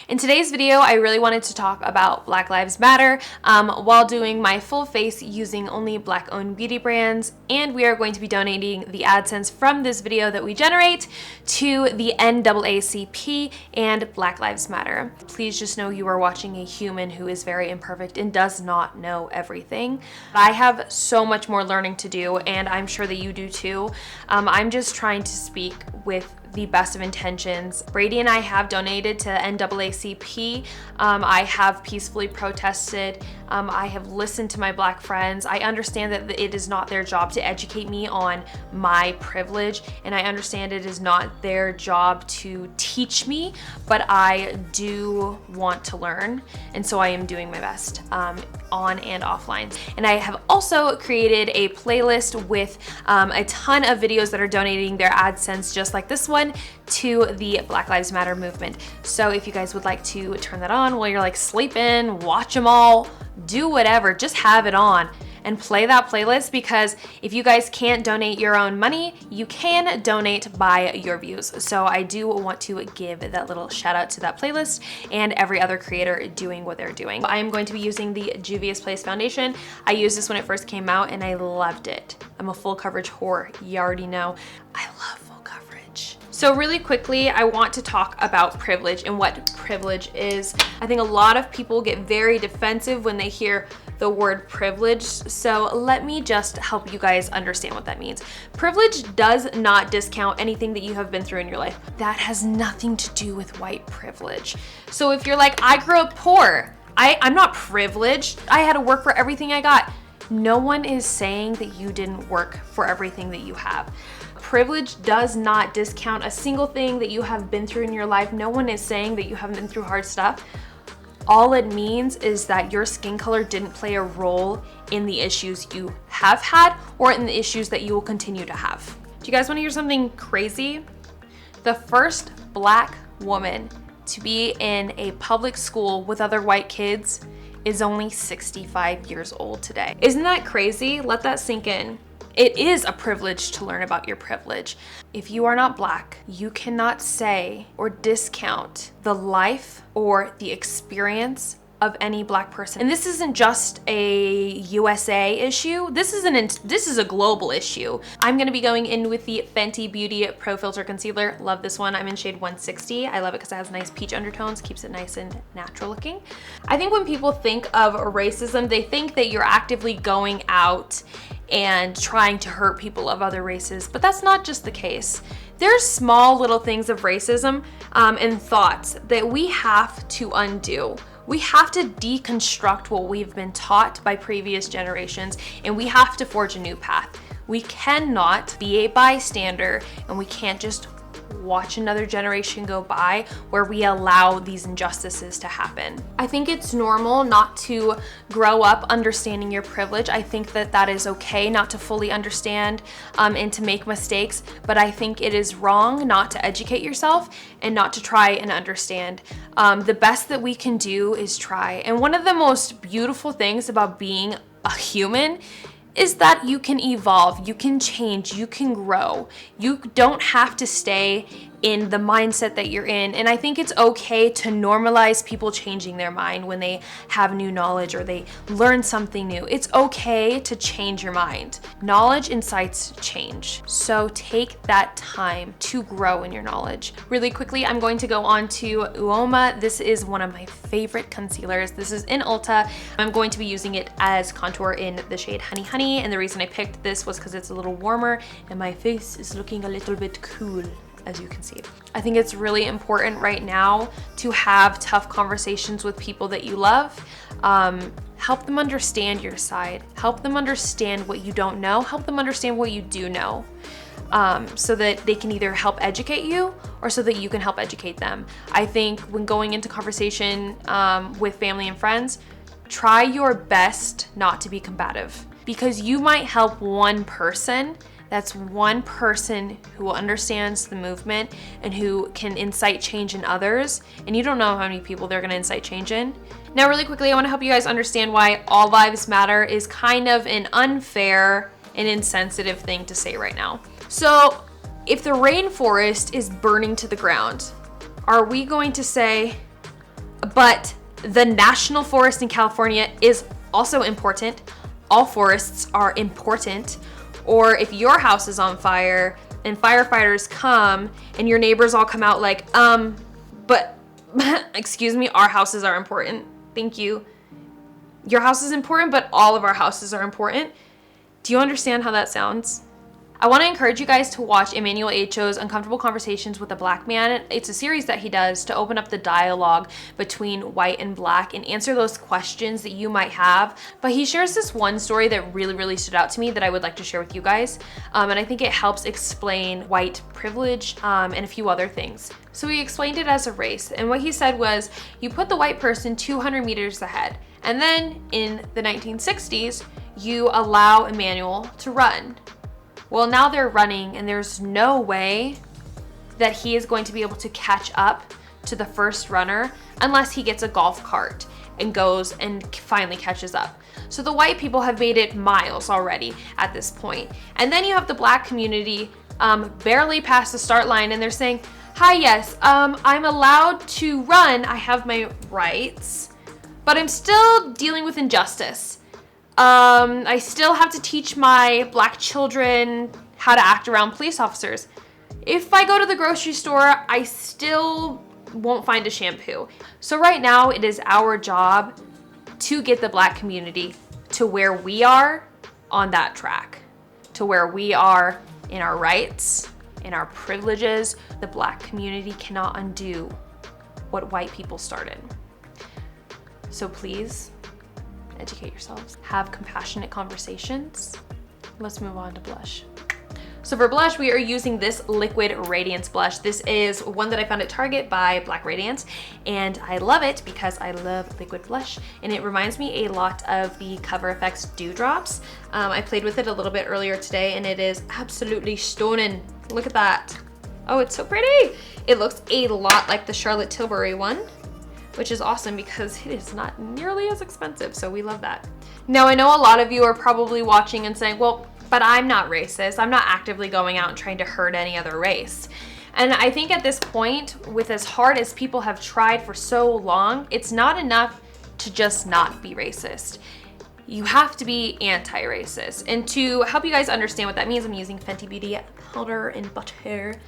In today's video, I really wanted to talk about Black Lives Matter while doing my full face using only Black-owned beauty brands, and we are going to be donating the AdSense from this video that we generate to the NAACP and Black Lives Matter. Please just know you are watching a human who is very imperfect and does not know everything. I have so much more learning to do, and I'm sure that you do too. I'm just trying to speak with the best of intentions. Brady and I have donated to NAACP. I have peacefully protested. I have listened to my Black friends. I understand that it is not their job to educate me on my privilege, and I understand it is not their job to teach me, but I do want to learn, and so I am doing my best on and offline. And I have also created a playlist with a ton of videos that are donating their AdSense just like this one to the Black Lives Matter movement. So if you guys would like to turn that on while you're like sleeping, watch them all, do whatever, just have it on and play that playlist, because if you guys can't donate your own money, you can donate by your views. So I do want to give that little shout out to that playlist and every other creator doing what they're doing. I am going to be using the Juvia's Place foundation. I used this when it first came out and I loved it. I'm a full coverage whore, you already know. I love full coverage. So really quickly, I want to talk about privilege and what privilege is. I think a lot of people get very defensive when they hear the word privilege, so let me just help you guys understand what that means. Privilege does not discount anything that you have been through in your life. That has nothing to do with white privilege. So if you're like, I grew up poor, I'm not privileged, I had to work for everything I got. No one is saying that you didn't work for everything that you have. Privilege does not discount a single thing that you have been through in your life. No one is saying that you haven't been through hard stuff. All it means is that your skin color didn't play a role in the issues you have had or in the issues that you will continue to have. Do you guys want to hear something crazy? The first Black woman to be in a public school with other white kids is only 65 years old today. Isn't that crazy? Let that sink in. It is a privilege to learn about your privilege. If you are not Black, you cannot say or discount the life or the experience of any Black person. And this isn't just a USA issue. This is a global issue. I'm gonna be going in with the Fenty Beauty Pro Filter Concealer. Love this one. I'm in shade 160. I love it because it has nice peach undertones, keeps it nice and natural looking. I think when people think of racism, they think that you're actively going out and trying to hurt people of other races, but that's not just the case. There's small little things of racism and thoughts that we have to undo. We have to deconstruct what we've been taught by previous generations, and we have to forge a new path. We cannot be a bystander, and we can't just watch another generation go by where we allow these injustices to happen. I think it's normal not to grow up understanding your privilege. I think that that is okay not to fully understand and to make mistakes, but I think it is wrong not to educate yourself and not to try and understand. The best that we can do is try. And one of the most beautiful things about being a human is that you can evolve, you can change, you can grow. You don't have to stay in the mindset that you're in. And I think it's okay to normalize people changing their mind when they have new knowledge or they learn something new. It's okay to change your mind. Knowledge incites change. So take that time to grow in your knowledge. Really quickly, I'm going to go on to Uoma. This is one of my favorite concealers. This is in Ulta. I'm going to be using it as contour in the shade Honey Honey. And the reason I picked this was because it's a little warmer and my face is looking a little bit cool, as you can see. I think it's really important right now to have tough conversations with people that you love. Help them understand your side. Help them understand what you don't know. Help them understand what you do know. So that they can either help educate you or so that you can help educate them. I think when going into conversation with family and friends, try your best not to be combative, because you might help one person. That's one person who understands the movement and who can incite change in others. And you don't know how many people they're gonna incite change in. Now, really quickly, I wanna help you guys understand why all lives matter is kind of an unfair and insensitive thing to say right now. So if the rainforest is burning to the ground, are we going to say, But the national forest in California is also important. All forests are important. Or if your house is on fire and firefighters come and your neighbors all come out like, but excuse me, our houses are important. Thank you. Your house is important, but all of our houses are important. Do you understand how that sounds? I want to encourage you guys to watch Emmanuel Acho's Uncomfortable Conversations with a Black Man. It's a series that he does to open up the dialogue between white and black and answer those questions that you might have. But he shares this one story that really stood out to me that I would like to share with you guys. And I think it helps explain white privilege and a few other things. So he explained it as a race. And what he said was, you put the white person 200 meters ahead. And then in the 1960s, you allow Emmanuel to run. Well, now they're running and there's no way that he is going to be able to catch up to the first runner unless he gets a golf cart and goes and finally catches up. So the white people have made it miles already at this point. And then you have the black community barely past the start line and they're saying, hi, yes, I'm allowed to run. I have my rights, but I'm still dealing with injustice. I still have to teach my black children how to act around police officers. If I go to the grocery store, I still won't find a shampoo. So right now it is our job to get the black community to where we are on that track, to where we are in our rights, in our privileges. The black community cannot undo what white people started. So please, educate yourselves, have compassionate conversations. Let's move on to blush. So for blush, we are using this liquid Radiance blush. This is one that I found at Target by Black Radiance, and I love it because I love liquid blush, and it reminds me a lot of the Cover FX Dewdrops. I played with it a little bit earlier today, and it is absolutely stunning. Look at that. Oh, it's so pretty. It looks a lot like the Charlotte Tilbury one, which is awesome because it is not nearly as expensive, so we love that. Now, I know a lot of you are probably watching and saying, well, but I'm not racist. I'm not actively going out and trying to hurt any other race. And I think at this point, with as hard as people have tried for so long, it's not enough to just not be racist. You have to be anti-racist. And to help you guys understand what that means, I'm using Fenty Beauty powder and butter.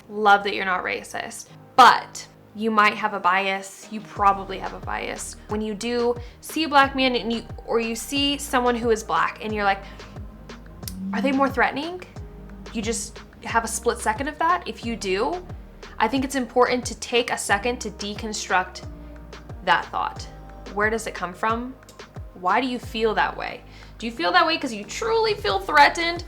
Love that you're not racist, but you might have a bias. You probably have a bias. When you do see a black man and you see someone who is black and you're like, are they more threatening? You just have a split second of that. If you do, I think it's important to take a second to deconstruct that thought. Where does it come from? Why do you feel that way? Do you feel that way because you truly feel threatened?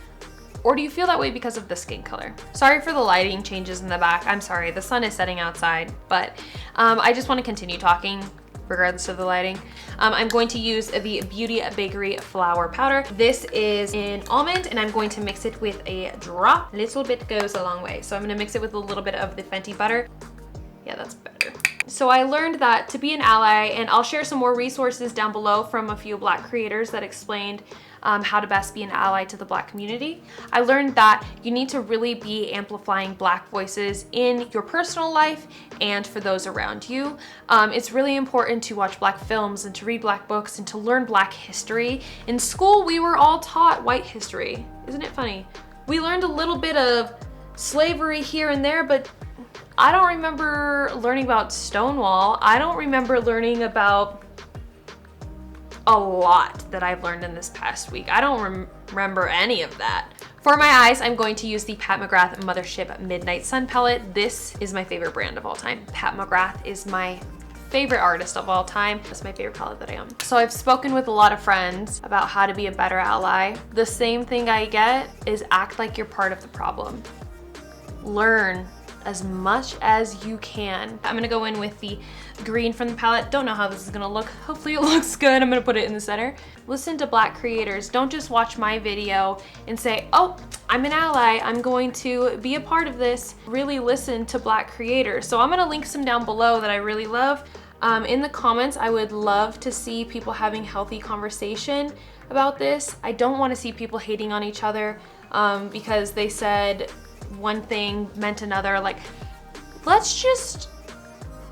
Or do you feel that way because of the skin color? Sorry for the lighting changes in the back. I'm sorry, the sun is setting outside, but I just want to continue talking regardless of the lighting. I'm going to use the Beauty Bakery Flour Powder. This is in almond, and I'm going to mix it with a drop. A little bit goes a long way. So I'm gonna mix it with a little bit of the Fenty butter. Yeah, that's better. So I learned that to be an ally, and I'll share some more resources down below from a few black creators that explained how to best be an ally to the black community. I learned that you need to really be amplifying black voices in your personal life and for those around you. It's really important to watch black films and to read black books and to learn black history. In school, we were all taught white history. Isn't it funny? We learned a little bit of slavery here and there, but I don't remember learning about Stonewall. I don't remember learning about a lot that I've learned in this past week. I don't remember any of that. For my eyes, I'm going to use the Pat McGrath Mothership Midnight Sun Palette. This is my favorite brand of all time. Pat McGrath is my favorite artist of all time. That's my favorite palette that I own. So I've spoken with a lot of friends about how to be a better ally. The same thing I get is act like you're part of the problem. Learn as much as you can. I'm gonna go in with the green from the palette. Don't know how this is gonna look. Hopefully it looks good. I'm gonna put it in the center. Listen to black creators. Don't just watch my video and say, oh, I'm an ally. I'm going to be a part of this. Really listen to black creators. So I'm gonna link some down below that I really love. In the comments, I would love to see people having healthy conversation about this. I don't wanna see people hating on each other because they said one thing meant another. Like, let's just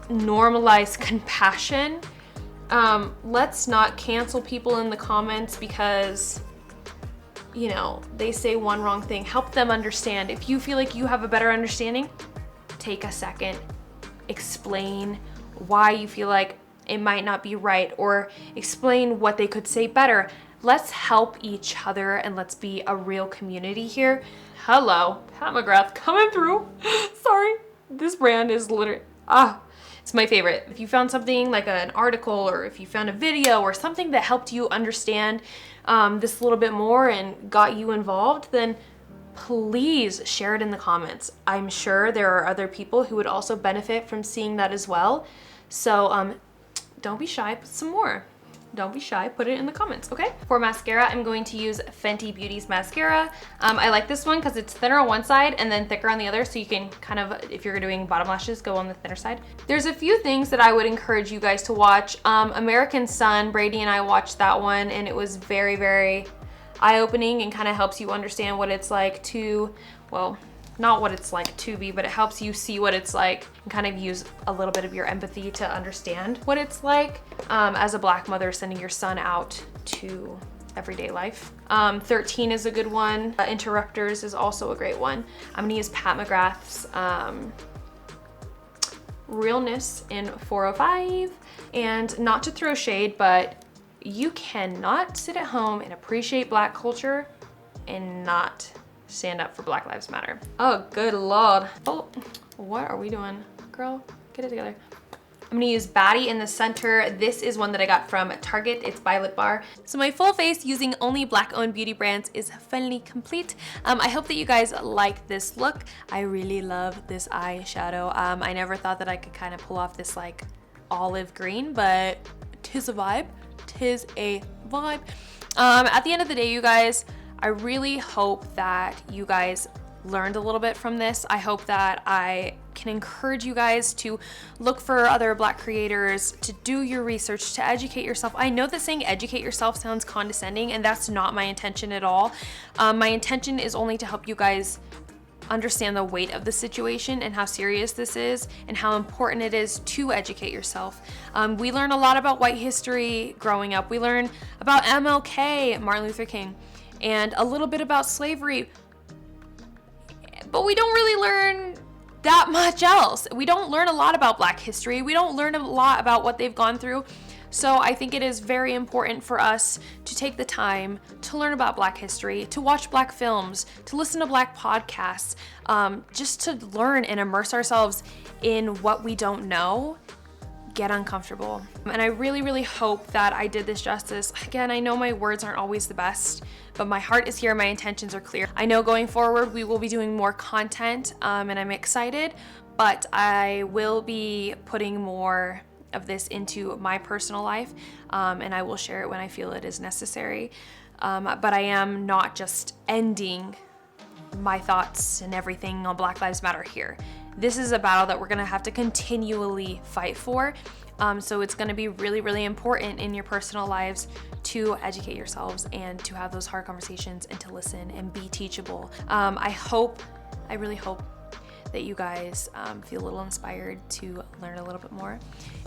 normalize compassion. Let's not cancel people in the comments because, you know, they say one wrong thing. Help them understand. If you feel like you have a better understanding, take a second, explain why you feel like it might not be right, or explain what they could say better. Let's help each other and let's be a real community here. Hello, Pat McGrath coming through. Sorry, this brand is literally, it's my favorite. If you found something like an article, or if you found a video or something that helped you understand this a little bit more and got you involved, then please share it in the comments. I'm sure there are other people who would also benefit from seeing that as well. So don't be shy, put some more. Don't be shy, put it in the comments, okay? For mascara, I'm going to use Fenty Beauty's mascara. I like this one because it's thinner on one side and then thicker on the other, so you can kind of, if you're doing bottom lashes, go on the thinner side. There's a few things that I would encourage you guys to watch. American Sun, Brady and I watched that one, and it was very, very eye-opening and kind of helps you understand what it's like to, well, not what it's like to be, but it helps you see what it's like and kind of use a little bit of your empathy to understand what it's like as a Black mother sending your son out to everyday life. 13 is a good one. Interrupters is also a great one. I'm gonna use Pat McGrath's Realness in 405. And not to throw shade, but you cannot sit at home and appreciate Black culture and not stand up for Black Lives Matter. Oh, good Lord. Oh, what are we doing? Girl, get it together. I'm gonna use Baddie in the center. This is one that I got from Target. It's by Lip Bar. So my full face using only Black-owned beauty brands is finally complete. I hope that you guys like this look. I really love this eyeshadow. I never thought that I could kind of pull off this like olive green, but tis a vibe. Tis a vibe. At the end of the day, you guys, I really hope that you guys learned a little bit from this. I hope that I can encourage you guys to look for other Black creators, to do your research, to educate yourself. I know that saying educate yourself sounds condescending, and that's not my intention at all. My intention is only to help you guys understand the weight of the situation and how serious this is and how important it is to educate yourself. We learn a lot about white history growing up. We learn about MLK, Martin Luther King, and a little bit about slavery, but we don't really learn that much else. We don't learn a lot about Black history. We don't learn a lot about what they've gone through. So I think it is very important for us to take the time to learn about Black history, to watch Black films, to listen to Black podcasts, just to learn and immerse ourselves in what we don't know. Get uncomfortable. And I really, really hope that I did this justice. Again, I know my words aren't always the best, but my heart is here, my intentions are clear. I know going forward we will be doing more content, and I'm excited, but I will be putting more of this into my personal life, and I will share it when I feel it is necessary. But I am not just ending my thoughts and everything on Black Lives Matter here. This is a battle that we're gonna have to continually fight for. So it's gonna be really, really important in your personal lives to educate yourselves and to have those hard conversations and to listen and be teachable. I really hope that you guys feel a little inspired to learn a little bit more.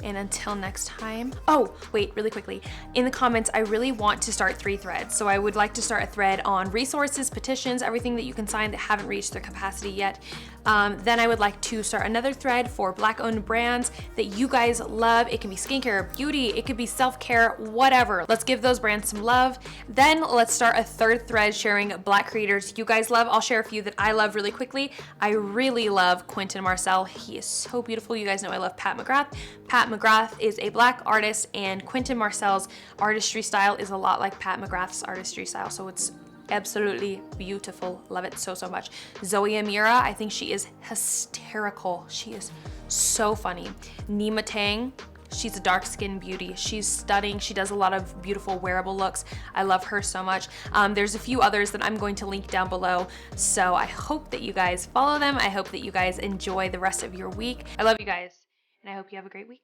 And until next time, oh, wait, really quickly, in the comments, I really want to start 3 threads. So I would like to start a thread on resources, petitions, everything that you can sign that haven't reached their capacity yet. Then I would like to start another thread for Black-owned brands that you guys love. It can be skincare, beauty, it could be self-care, whatever. Let's give those brands some love. Then let's start a 3rd thread sharing Black creators you guys love. I'll share a few that I love really quickly. I really love Quentin Marcel. He is so beautiful. You guys know I love Pat McGrath. Pat McGrath is a Black artist, and Quentin Marcel's artistry style is a lot like Pat McGrath's artistry style, so it's absolutely beautiful. Love it so, so much. Zoe Amira, I think she is hysterical. She is so funny. Nima Tang, she's a dark-skinned beauty. She's stunning. She does a lot of beautiful wearable looks. I love her so much. There's a few others that I'm going to link down below. So I hope that you guys follow them. I hope that you guys enjoy the rest of your week. I love you guys, and I hope you have a great week.